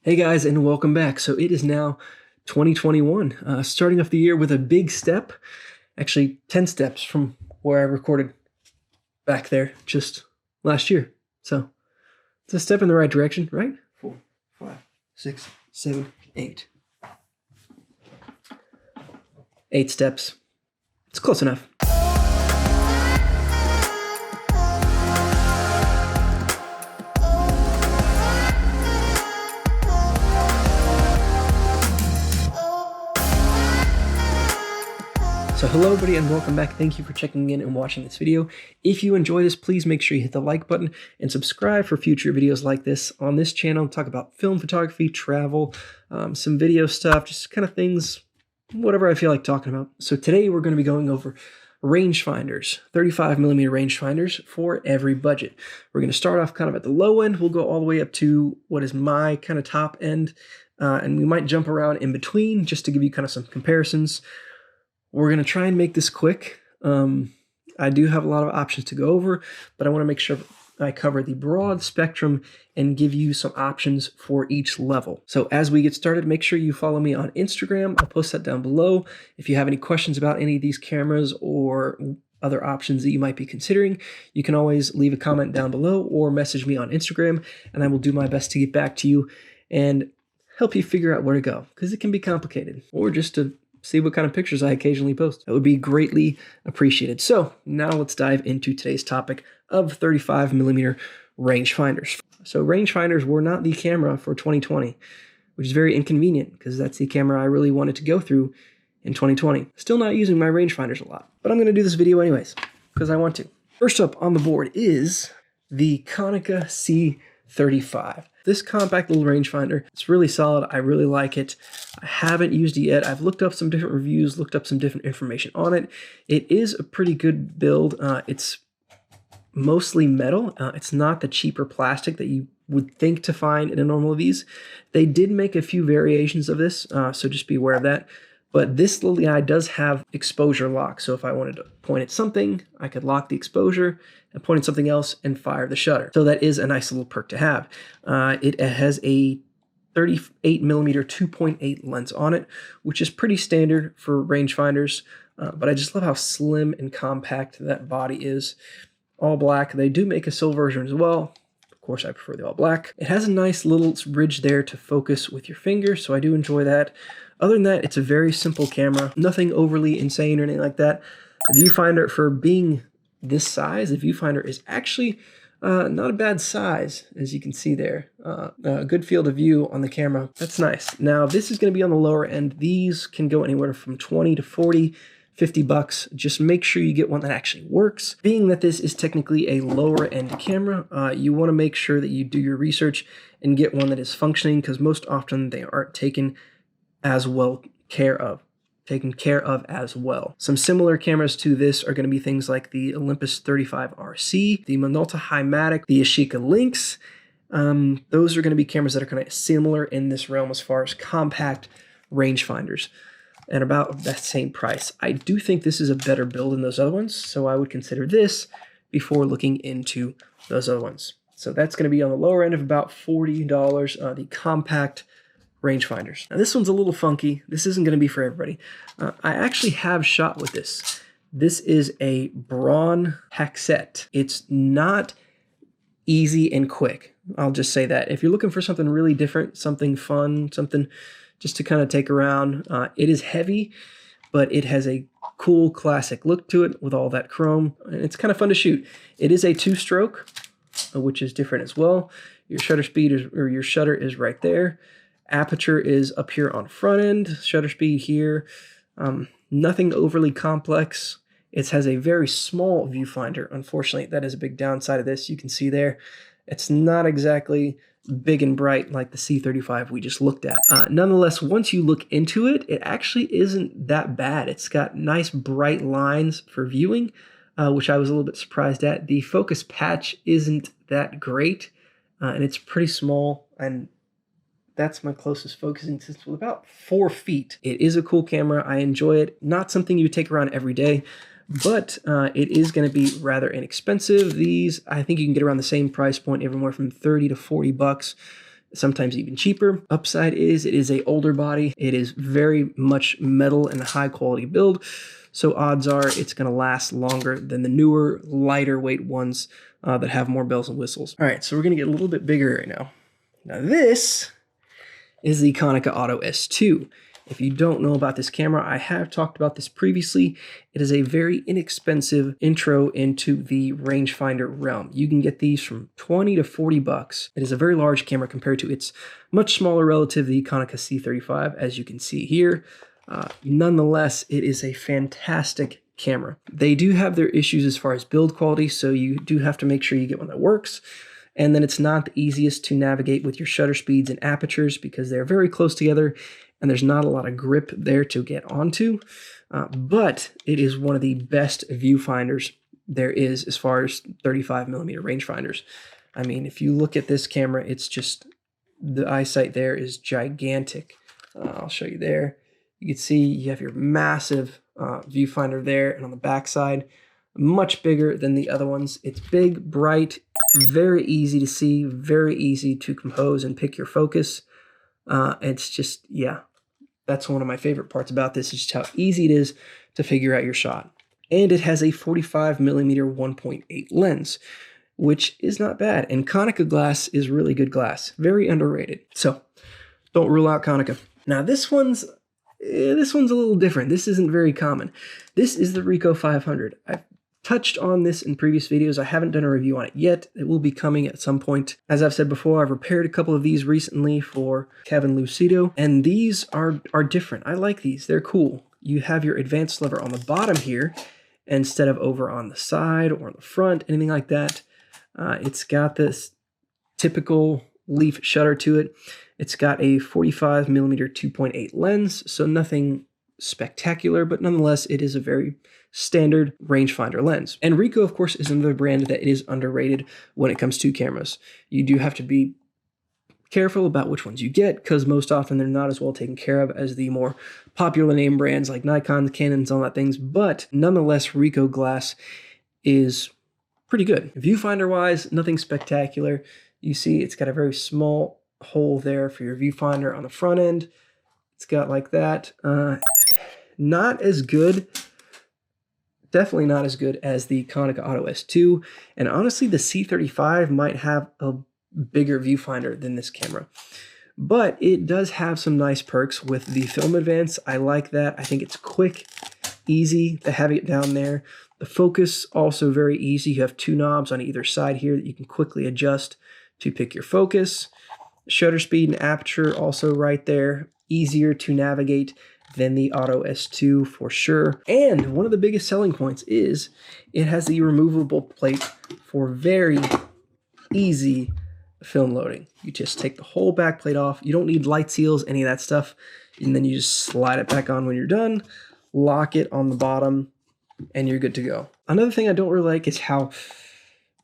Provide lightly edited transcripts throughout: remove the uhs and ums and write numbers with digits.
Hey guys, and welcome back. So it is now 2021, starting off the year with a big step, actually 10 steps from where I recorded back there just last year. So it's a step in the right direction, right? 4, 5, 6, 7, 8. 8 steps. It's close enough. So hello everybody and welcome back. Thank you for checking in and watching this video. If you enjoy this, please make sure you hit the like button and subscribe for future videos like this on this channel. Talk about film photography, travel, some video stuff, just kind of things, whatever I feel like talking about. So today we're going to be going over rangefinders, 35mm rangefinders for every budget. We're going to start off kind of at the low end. We'll go all the way up to what is my kind of top end, and we might jump around in between just to give you kind of some comparisons. We're going to try and make this quick. I do have a lot of options to go over, but I want to make sure I cover the broad spectrum and give you some options for each level. So as we get started, make sure you follow me on Instagram. I'll post that down below. If you have any questions about any of these cameras or other options that you might be considering, you can always leave a comment down below or message me on Instagram, and I will do my best to get back to you and help you figure out where to go, because it can be complicated, or just to see what kind of pictures I occasionally post. That would be greatly appreciated. So now let's dive into today's topic of 35mm rangefinders. So rangefinders were not the camera for 2020, which is very inconvenient because that's the camera I really wanted to go through in 2020. Still not using my rangefinders a lot, but I'm going to do this video anyways because I want to. First up on the board is the Konica C35. This compact little rangefinder, it's really solid. I really like it. I haven't used it yet. I've looked up some different reviews, looked up some different information on it. It is a pretty good build. It's mostly metal. It's not the cheaper plastic that you would think to find in a normal of these. They did make a few variations of this, so just be aware of that. But this little guy does have exposure lock. So if I wanted to point at something, I could lock the exposure and point at something else and fire the shutter. So that is a nice little perk to have. It has a 38mm 2.8 lens on it, which is pretty standard for rangefinders. But I just love how slim and compact that body is. All black. They do make a silver version as well. Of course, I prefer the all black. It has a nice little ridge there to focus with your finger, so I do enjoy that. Other than that, it's a very simple camera. Nothing overly insane or anything like that. The viewfinder, for being this size, the viewfinder is actually not a bad size, as you can see there. A good field of view on the camera. That's nice. Now, this is going to be on the lower end. These can go anywhere from 20 to 40, 50 bucks. Just make sure you get one that actually works. Being that this is technically a lower end camera, you want to make sure that you do your research and get one that is functioning, because most often they aren't taken care of as well. Some similar cameras to this are going to be things like the Olympus 35 RC, the Minolta Highmatic, the Yashica Lynx. Those are going to be cameras that are kind of similar in this realm as far as compact rangefinders, and about that same price. I do think this is a better build than those other ones, so I would consider this before looking into those other ones. So that's going to be on the lower end of about $40, the compact rangefinders. Now this one's a little funky. This isn't going to be for everybody. I actually have shot with this. This is a Braun Paxette. It's not easy and quick. I'll just say that. If you're looking for something really different, something fun, something just to kind of take around, it is heavy, but it has a cool classic look to it with all that chrome, and it's kind of fun to shoot. It is a 2-stroke, which is different as well. Your shutter speed is, or your shutter is right there. Aperture is up here on front end, shutter speed here. Nothing overly complex. It has a very small viewfinder. Unfortunately, that is a big downside of this. You can see there, it's not exactly big and bright like the C35 we just looked at. Nonetheless, once you look into it, it actually isn't that bad. It's got nice bright lines for viewing, which I was a little bit surprised at. The focus patch isn't that great, and it's pretty small, and that's my closest focusing distance with about 4 feet. It is a cool camera. I enjoy it. Not something you would take around every day, but it is going to be rather inexpensive. These, I think you can get around the same price point, everywhere from 30 to 40 bucks. sometimes even cheaper. Upside is it is a older body. It is very much metal and a high quality build. So odds are it's going to last longer than the newer, lighter weight ones that have more bells and whistles. All right, so we're going to get a little bit bigger right now. Now this is the Konica Auto S2. If you don't know about this camera, I have talked about this previously. It is a very inexpensive intro into the rangefinder realm. You can get these from 20 to 40 bucks. It is a very large camera compared to its much smaller relative, the Konica C35, as you can see here. Nonetheless, it is a fantastic camera. They do have their issues as far as build quality, so you do have to make sure you get one that works. And then it's not the easiest to navigate with your shutter speeds and apertures because they're very close together and there's not a lot of grip there to get onto. But it is one of the best viewfinders there is as far as 35mm rangefinders. I mean, if you look at this camera, it's just, the eyesight there is gigantic. I'll show you there. You can see you have your massive viewfinder there, and on the back side, much bigger than the other ones. It's big, bright, very easy to see, very easy to compose and pick your focus. It's just, yeah, that's one of my favorite parts about this, is just how easy it is to figure out your shot. And it has a 45mm 1.8 lens, which is not bad. And Konica glass is really good glass, very underrated. So don't rule out Konica. Now this one's a little different. This isn't very common. This is the Ricoh 500. I've touched on this in previous videos. I haven't done a review on it yet. It will be coming at some point. As I've said before, I've repaired a couple of these recently for Kevin Lucido, and these are different. I like these. They're cool. You have your advanced lever on the bottom here instead of over on the side or on the front, anything like that. It's got this typical leaf shutter to it. It's got a 45mm 2.8 lens, so nothing spectacular, but nonetheless, it is a very standard rangefinder lens. And Ricoh, of course, is another brand that is underrated when it comes to cameras. You do have to be careful about which ones you get, because most often they're not as well taken care of as the more popular name brands like Nikon, Canons, all that things, but nonetheless, Ricoh glass is pretty good. Viewfinder-wise, nothing spectacular. You see it's got a very small hole there for your viewfinder on the front end. It's got like that. Not as good, definitely not as good as the Konica Auto S2, and honestly the C35 might have a bigger viewfinder than this camera. But it does have some nice perks with the film advance. I like that. I think it's quick, easy to have it down there. The focus also very easy. You have two knobs on either side here that you can quickly adjust to pick your focus. Shutter speed and aperture also right there. Easier to navigate than the Auto S2 for sure. And one of the biggest selling points is it has the removable plate for very easy film loading. You just take the whole back plate off. You don't need light seals, any of that stuff. And then you just slide it back on when you're done, lock it on the bottom, and you're good to go. Another thing I don't really like is how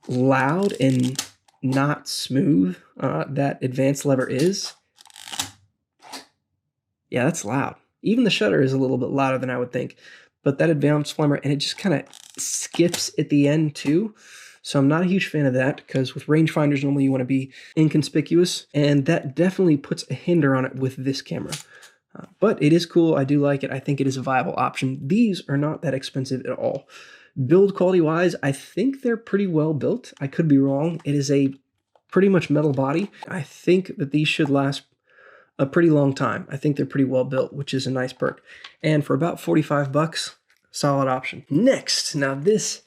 loud and not smooth that advanced lever is. Yeah, that's loud. Even the shutter is a little bit louder than I would think, but that advanced lever, and it just kind of skips at the end too. So I'm not a huge fan of that, because with rangefinders, normally you want to be inconspicuous, and that definitely puts a hinder on it with this camera. But it is cool. I do like it. I think it is a viable option. These are not that expensive at all. Build quality wise, I think they're pretty well built. I could be wrong. It is a pretty much metal body. I think that these should last a pretty long time. I think they're pretty well built, which is a nice perk. And for about 45 bucks, solid option. Next, now this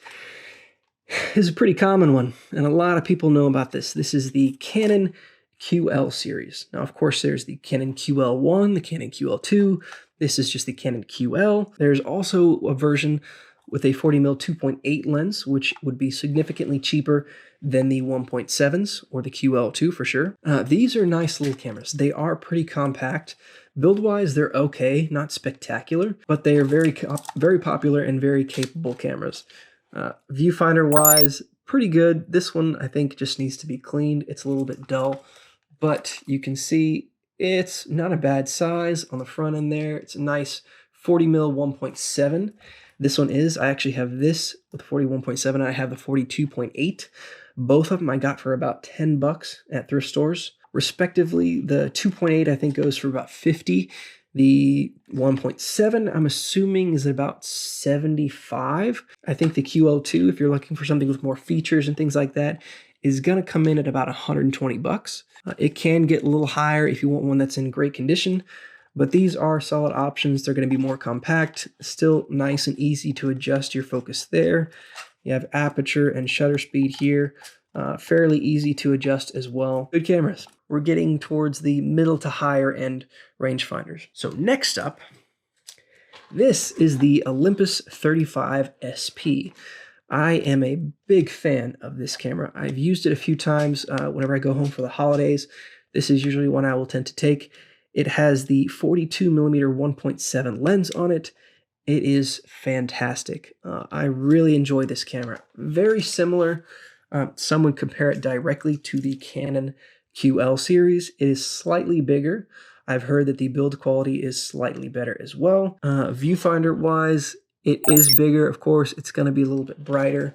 is a pretty common one, and a lot of people know about this. This is the Canon QL series. Now, of course, there's the Canon QL1, the Canon QL2. This is just the Canon QL. There's also a version with a 40mm 2.8 lens, which would be significantly cheaper than the 1.7s or the QL2 for sure. These are nice little cameras. They are pretty compact. Build-wise, they're okay, not spectacular, but they are very popular and very capable cameras. Viewfinder-wise, pretty good. This one, I think, just needs to be cleaned. It's a little bit dull, but you can see it's not a bad size on the front end there. It's a nice 40mm 1.7. This one is. I actually have this with 41.7. I have the 42.8. Both of them I got for about 10 bucks at thrift stores respectively. The 2.8 I think goes for about 50. The 1.7 I'm assuming is about 75. I think the QL2, if you're looking for something with more features and things like that, is going to come in at about 120 bucks. It can get a little higher if you want one that's in great condition, but these are solid options. They're going to be more compact, still nice and easy to adjust your focus there. You have aperture and shutter speed here. Fairly easy to adjust as well. Good cameras. We're getting towards the middle to higher end rangefinders. So next up, this is the Olympus 35 SP. I am a big fan of this camera. I've used it a few times whenever I go home for the holidays. This is usually one I will tend to take. It has the 42mm 1.7 lens on it. It is fantastic. I really enjoy this camera. Very similar. Some would compare it directly to the Canon QL series. It is slightly bigger. I've heard that the build quality is slightly better as well. Viewfinder-wise, it is bigger. Of course, it's going to be a little bit brighter.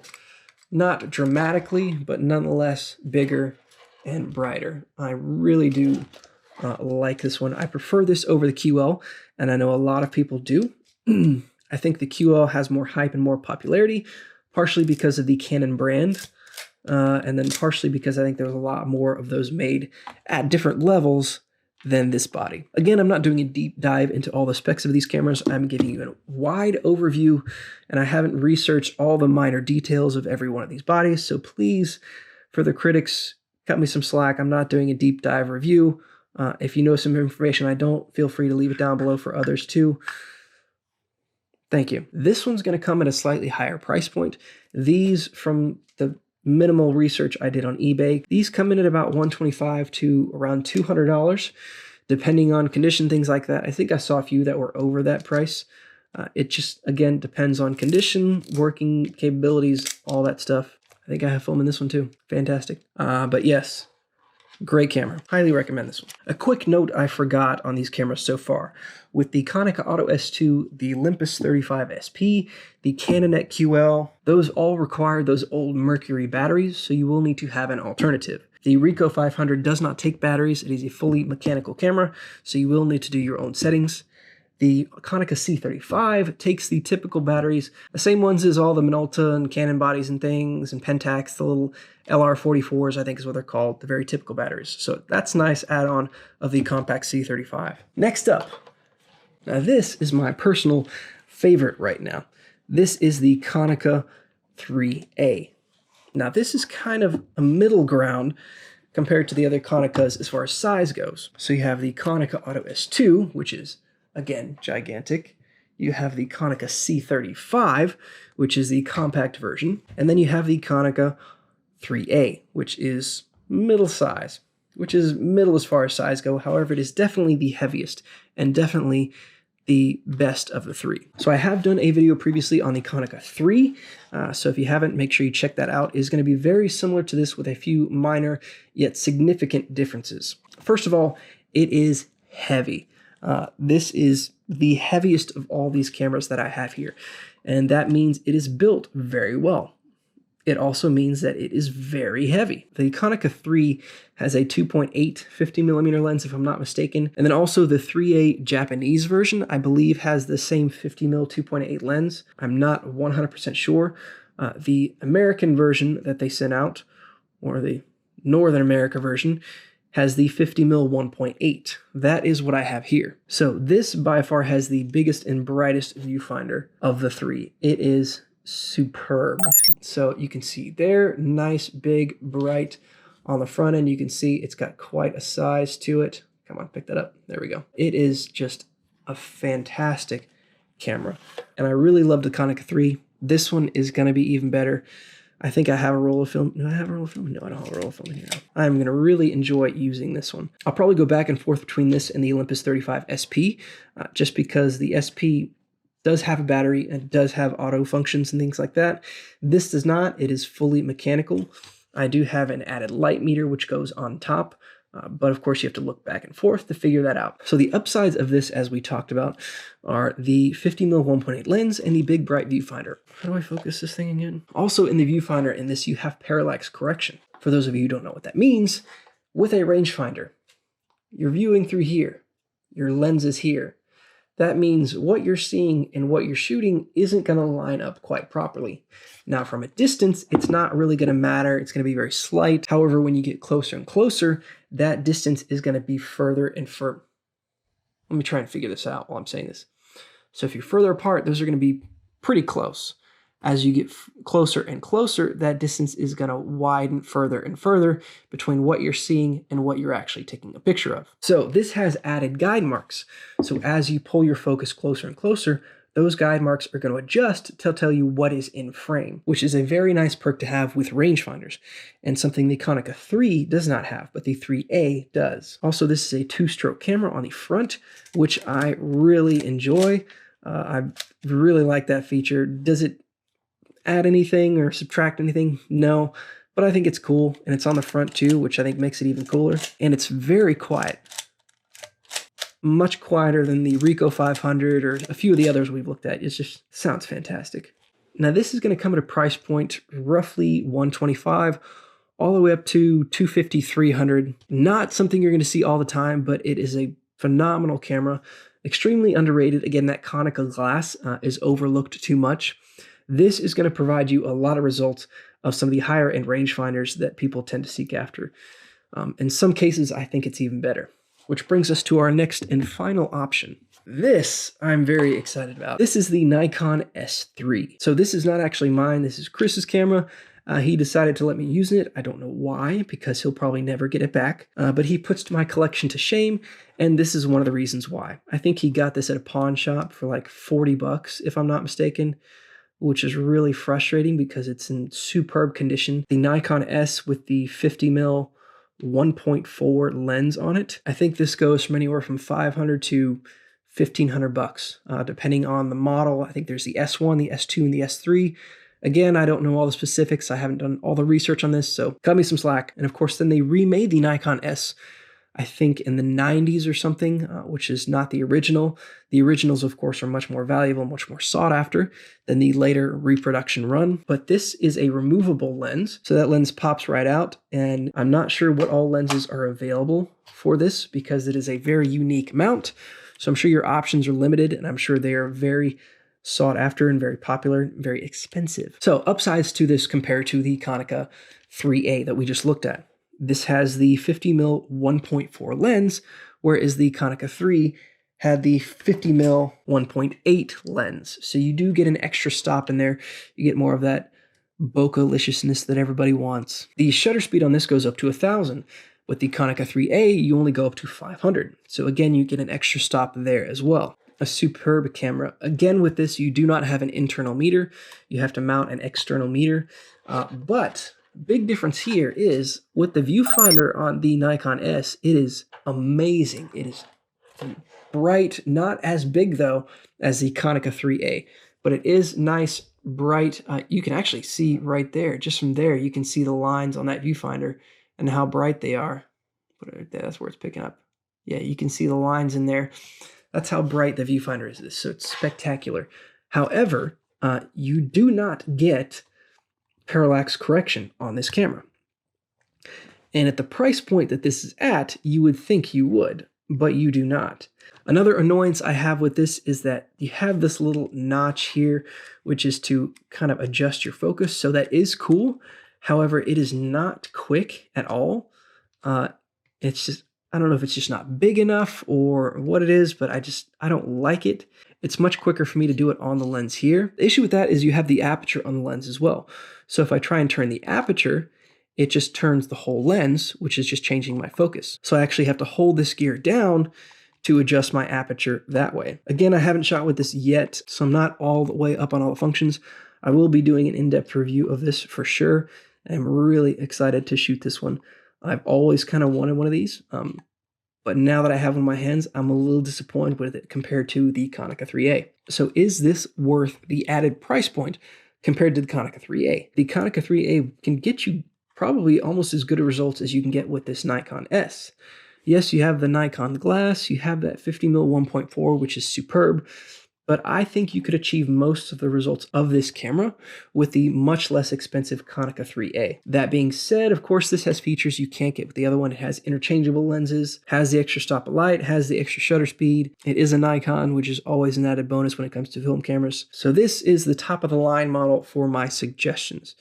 Not dramatically, but nonetheless bigger and brighter. I really do like this one. I prefer this over the QL, and I know a lot of people do. I think the QL has more hype and more popularity, partially because of the Canon brand, and then partially because I think there's a lot more of those made at different levels than this body. Again, I'm not doing a deep dive into all the specs of these cameras. I'm giving you a wide overview, and I haven't researched all the minor details of every one of these bodies, so please, for the critics, cut me some slack. I'm not doing a deep dive review. If you know some information I don't, feel free to leave it down below for others too. Thank you. This one's going to come at a slightly higher price point. These, from the minimal research I did on eBay, these come in at about $125 to around $200, depending on condition, things like that. I think I saw a few that were over that price. It just, again, depends on condition, working capabilities, all that stuff. I think I have film in this one too. Fantastic. But yes, great camera. Highly recommend this one. A quick note I forgot on these cameras so far. With the Konica Auto S2, the Olympus 35 SP, the Canon QL, those all require those old mercury batteries, so you will need to have an alternative. The Ricoh 500 does not take batteries. It is a fully mechanical camera, so you will need to do your own settings. The Konica C35 takes the typical batteries, the same ones as all the Minolta and Canon bodies and things, and Pentax, the little LR44s, I think is what they're called, the very typical batteries. So that's a nice add-on of the compact C35. Next up, now this is my personal favorite right now. This is the Konica IIIA. Now this is kind of a middle ground compared to the other Konicas as far as size goes. So you have the Konica Auto S2, which is, again, gigantic. You have the Konica C35, which is the compact version. And then you have the Konica IIIA, which is middle size, which is middle as far as size go. However, it is definitely the heaviest and definitely the best of the three. So I have done a video previously on the Konica 3. So if you haven't, make sure you check that out. It is going to be very similar to this with a few minor yet significant differences. First of all, it is heavy. This is the heaviest of all these cameras that I have here, and that means it is built very well. It also means that it is very heavy. The Konica 3 has a 2.8 50mm lens, if I'm not mistaken, and then also the IIIA Japanese version, I believe, has the same 50mm 2.8 lens. I'm not 100% sure. The American version that they sent out, or the Northern America version, has the 50mm 1.8. That is what I have here. So this by far has the biggest and brightest viewfinder of the three. It is superb. So you can see there, nice, big, bright on the front end. You can see it's got quite a size to it. Come on, pick that up. There we go. It is just a fantastic camera. And I really love the Konica 3. This one is going to be even better. I think I have a roll of film. Do I have a roll of film? No, I don't have a roll of film here. I'm going to really enjoy using this one. I'll probably go back and forth between this and the Olympus 35 SP, just because the SP does have a battery and does have auto functions and things like that. This does not. It is fully mechanical. I do have an added light meter, which goes on top. But of course, you have to look back and forth to figure that out. So the upsides of this, as we talked about, are the 50mm 1.8 lens and the big bright viewfinder. How do I focus this thing again? Also in the viewfinder in this, you have parallax correction. For those of you who don't know what that means, With a rangefinder, you're viewing through here. Your lens is here. That means what you're seeing and what you're shooting isn't going to line up quite properly. Now, from a distance, it's not really going to matter. It's going to be very slight. However, when you get closer and closer, that distance is going to be further and further. Let me try and figure this out while I'm saying this. So if you're further apart, those are going to be pretty close. As you get closer and closer, that distance is going to widen further and further between what you're seeing and what you're actually taking a picture of. So this has added guide marks. So as you pull your focus closer and closer, those guide marks are going to adjust to tell you what is in frame, which is a very nice perk to have with rangefinders, and something the Konica 3 does not have, but the 3A does. Also, this is a 2-stroke camera on the front, which I really enjoy. I really like that feature. Does it add anything or subtract anything? No, but I think it's cool, and it's on the front too, which I think makes it even cooler. And it's very quiet, much quieter than the Ricoh 500 or a few of the others we've looked at. It just sounds fantastic. Now this is going to come at a price point roughly $125 all the way up to $250, $300. Not something you're going to see all the time, but it is a phenomenal camera, extremely underrated. Again, that Konica glass is overlooked too much. This is going to provide you a lot of results of some of the higher end rangefinders that people tend to seek after. In some cases, I think it's even better. Which brings us to our next and final option. This I'm very excited about. This is the Nikon S3. So this is not actually mine. This is Chris's camera. He decided to let me use it. I don't know why, because he'll probably never get it back. But he puts my collection to shame, and this is one of the reasons why. I think he got this at a pawn shop for like 40 bucks, if I'm not mistaken, which is really frustrating because it's in superb condition. The Nikon S with the 50mm 1.4 lens on it. I think this goes from anywhere from $500 to $1,500, depending on the model. I think there's the S1, the S2, and the S3. Again, I don't know all the specifics. I haven't done all the research on this, so cut me some slack. And of course, then they remade the Nikon S, I think in the 90s or something, which is not the original. The originals, of course, are much more valuable, much more sought after than the later reproduction run. But this is a removable lens, so that lens pops right out. And I'm not sure what all lenses are available for this because it is a very unique mount. So I'm sure your options are limited, and I'm sure they are very sought after and very popular, very expensive. So upsides to this compared to the Konica 3A that we just looked at. This has the 50mm 1.4 lens, whereas the Konica 3 had the 50mm 1.8 lens. So you do get an extra stop in there. You get more of that bokeh-liciousness that everybody wants. The shutter speed on this goes up to 1,000. With the Konica 3A, you only go up to 500. So again, you get an extra stop there as well. A superb camera. Again, with this, you do not have an internal meter. You have to mount an external meter. But big difference here is with the viewfinder on the Nikon S, it is amazing. It is bright, not as big though as the Konica 3A, but it is nice, bright. You can actually see right there, just from there, you can see the lines on that viewfinder and how bright they are. Put it right there, that's where it's picking up. Yeah, you can see the lines in there. That's how bright the viewfinder is. So it's spectacular. However, you do not get parallax correction on this camera. And at the price point that this is at, you would think you would, but you do not. Another annoyance I have with this is that you have this little notch here, which is to kind of adjust your focus. So that is cool. However, it is not quick at all. It's just, I don't know if it's just not big enough or what it is, but I don't like it. It's much quicker for me to do it on the lens here. The issue with that is you have the aperture on the lens as well. So if I try and turn the aperture, it just turns the whole lens, which is just changing my focus. So I actually have to hold this gear down to adjust my aperture that way. Again, I haven't shot with this yet, so I'm not all the way up on all the functions. I will be doing an in-depth review of this for sure. I'm really excited to shoot this one. I've always kind of wanted one of these, but now that I have one in my hands, I'm a little disappointed with it compared to the Konica 3A. So is this worth the added price point compared to the Konica 3A? The Konica 3A can get you probably almost as good a results as you can get with this Nikon S. Yes, you have the Nikon glass, you have that 50mm 1.4, which is superb, but I think you could achieve most of the results of this camera with the much less expensive Konica IIIA. That being said, of course, this has features you can't get with the other one. It has interchangeable lenses, has the extra stop of light, has the extra shutter speed. It is a Nikon, which is always an added bonus when it comes to film cameras. So this is the top of the line model for my suggestions.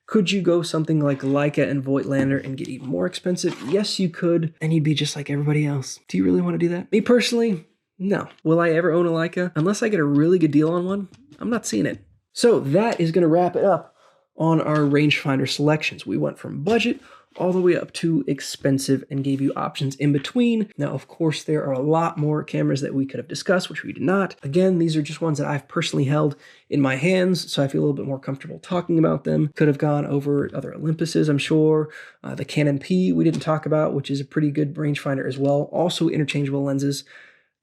Could you go something like Leica and Voigtlander and get even more expensive? Yes, you could, and you'd be just like everybody else. Do you really want to do that? Me personally, no. Will I ever own a Leica? Unless I get a really good deal on one, I'm not seeing it. So that is going to wrap it up on our rangefinder selections. We went from budget all the way up to expensive and gave you options in between. Now, of course, there are a lot more cameras that we could have discussed, which we did not. Again, these are just ones that I've personally held in my hands, so I feel a little bit more comfortable talking about them. Could have gone over other Olympuses, I'm sure. The Canon P we didn't talk about, which is a pretty good rangefinder as well. Also interchangeable lenses.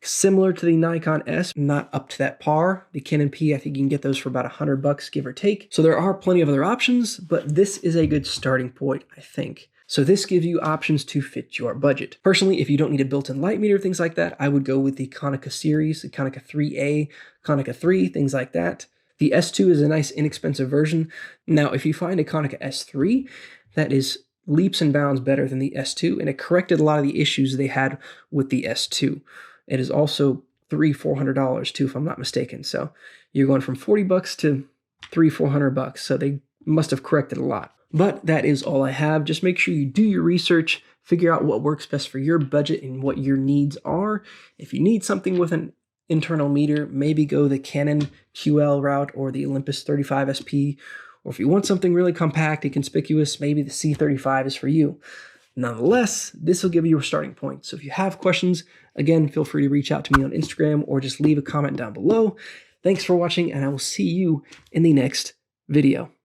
Similar to the Nikon S, not up to that par. The Canon P, I think you can get those for about $100, give or take. So there are plenty of other options, but this is a good starting point, I think. So this gives you options to fit your budget. Personally, if you don't need a built-in light meter, things like that, I would go with the Konica series, the Konica IIIA, Konica 3, things like that. The S2 is a nice inexpensive version. Now, if you find a Konica S3, that is leaps and bounds better than the S2, and it corrected a lot of the issues they had with the S2. It is also $300-$400 too, if I'm not mistaken. So you're going from $40 to $300-$400. So they must have corrected a lot. But that is all I have. Just make sure you do your research, figure out what works best for your budget and what your needs are. If you need something with an internal meter, maybe go the Canon QL route or the Olympus 35 SP. Or if you want something really compact and conspicuous, maybe the C35 is for you. Nonetheless, this will give you a starting point. So if you have questions, again, feel free to reach out to me on Instagram or just leave a comment down below. Thanks for watching, and I will see you in the next video.